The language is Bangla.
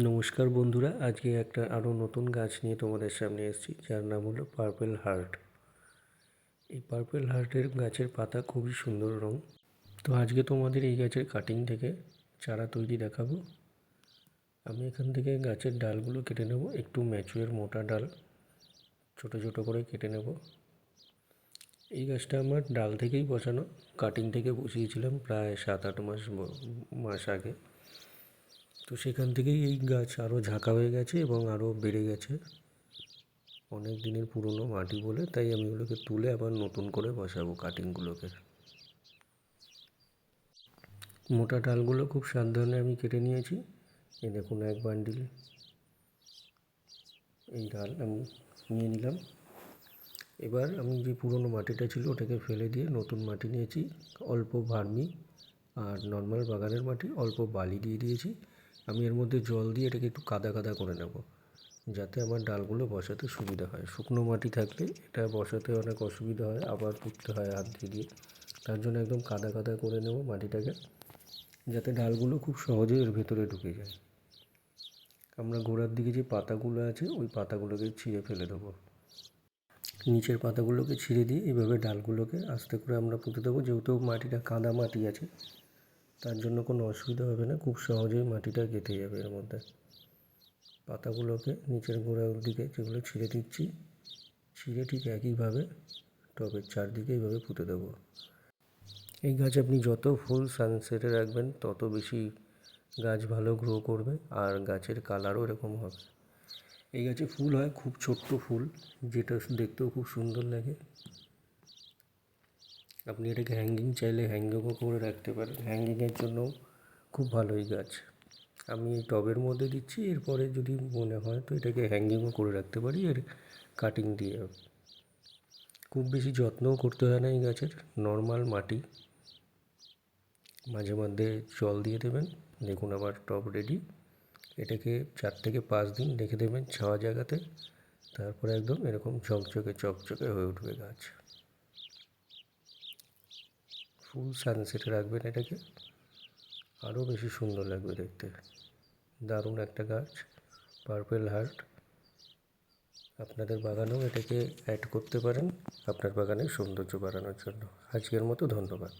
নমস্কার বন্ধুরা, আজকে একটা আরও নতুন গাছ নিয়ে তোমাদের সামনে এসেছি, যার নাম হলো পার্পেল হার্ট। এই পার্পেল হার্টের গাছের পাতা খুবই সুন্দর রং। তো আজকে তোমাদের এই গাছের কাটিং থেকে চারা তৈরি দেখাবো। আমি এখান থেকে গাছের ডালগুলো কেটে নেব, একটু ম্যাচুয়ার মোটা ডাল ছোট ছোট করে কেটে নেব। এই গাছটা আমার ডাল থেকেই বসানো, কাটিং থেকে বসিয়েছিলাম প্রায় 7-8 মাস আগে। তো সেখান থেকেই এই গাছ আরও ঝাঁকা হয়ে গেছে এবং আরও বেড়ে গেছে। অনেক দিনের পুরনো মাটি বলে তাই আমি ওগুলোকে তুলে আবার নতুন করে বসাবো কাটিংগুলোকে। মোটা ডালগুলো খুব সাবধানে আমি কেটে নিয়েছি। এই দেখুন, এক বান্ডিল এই ডাল আমি নিয়ে নিলাম। এবার আমি যে পুরনো মাটিটা ছিল ওটাকে ফেলে দিয়ে নতুন মাটি নিয়েছি। অল্প ভার্মি আর নর্মাল বাগানের মাটি, অল্প বালি দিয়ে দিয়েছি। আমি এর মধ্যে জল দিয়ে এটাকে একটু কাদা কাদা করে নেব, যাতে আমার ডালগুলো বসাতে সুবিধা হয়। শুকনো মাটি থাকলে এটা বসাতে অনেক অসুবিধা হয়, আবার পুঁততে হয় হাত দিয়ে। তার জন্য একদম কাদা কাদা করে নেব মাটিটাকে, যাতে ডালগুলো খুব সহজে এর ভেতরে ঢুকে যায়। আমরা গোড়ার দিকে যে পাতাগুলো আছে ওই পাতাগুলোকে ছিঁড়ে ফেলে দেবো। নিচের পাতাগুলোকে ছিঁড়ে দিয়ে এইভাবে ডালগুলোকে আস্তে করে আমরা পুঁতে দেবো। যেহেতু মাটিটা কাদা মাটি আছে, তার জন্য কোনো অসুবিধা হবে না, খুব সহজেই মাটিটা গেঁথে যাবে এর মধ্যে। পাতাগুলোকে নিচের গোড়ার দিকে যেগুলো ছিঁড়ে দিচ্ছি, ছিঁড়ে ঠিক একইভাবে টবের চারদিকে এইভাবে পুঁতে দেবো। এই গাছ আপনি যত ফুল সানসেটে রাখবেন তত বেশি গাছ ভালো গ্রো করবে, আর গাছের কালারও এরকম হবে। এই গাছে ফুল হয় খুব ছোট্ট ফুল, যেটা দেখতেও খুব সুন্দর লাগে। আপনি এটাকে হ্যাঙ্গিং চাইলে হ্যাঙ্গিংও করে রাখতে পারেন, হ্যাঙ্গিংয়ের জন্য খুব ভালো এই গাছ। আমি এই টবের মধ্যে দিচ্ছি, এরপরে যদি মনে হয় তো এটাকে হ্যাঙ্গিংও করে রাখতে পারি এর কাটিং দিয়ে। খুব বেশি যত্নও করতে হয় না এই গাছের, নর্মাল মাটি, মাঝে মধ্যে জল দিয়ে দেবেন। দেখুন আমার টব রেডি। এটাকে 4 থেকে 5 দিন রেখে দেবেন ছাওয়া জায়গাতে, তারপরে একদম এরকম চকচকে চকচকে হয়ে উঠবে গাছ। ফুল সানসেটে রাখবেন এটাকে, আরও বেশি সুন্দর লাগবে দেখতে। দারুণ একটা গাছ পার্পেল হার্ট। আপনাদের বাগানেও এটাকে অ্যাড করতে পারেন আপনার বাগানের সৌন্দর্য বাড়ানোর জন্য। আজকের মতো ধন্যবাদ।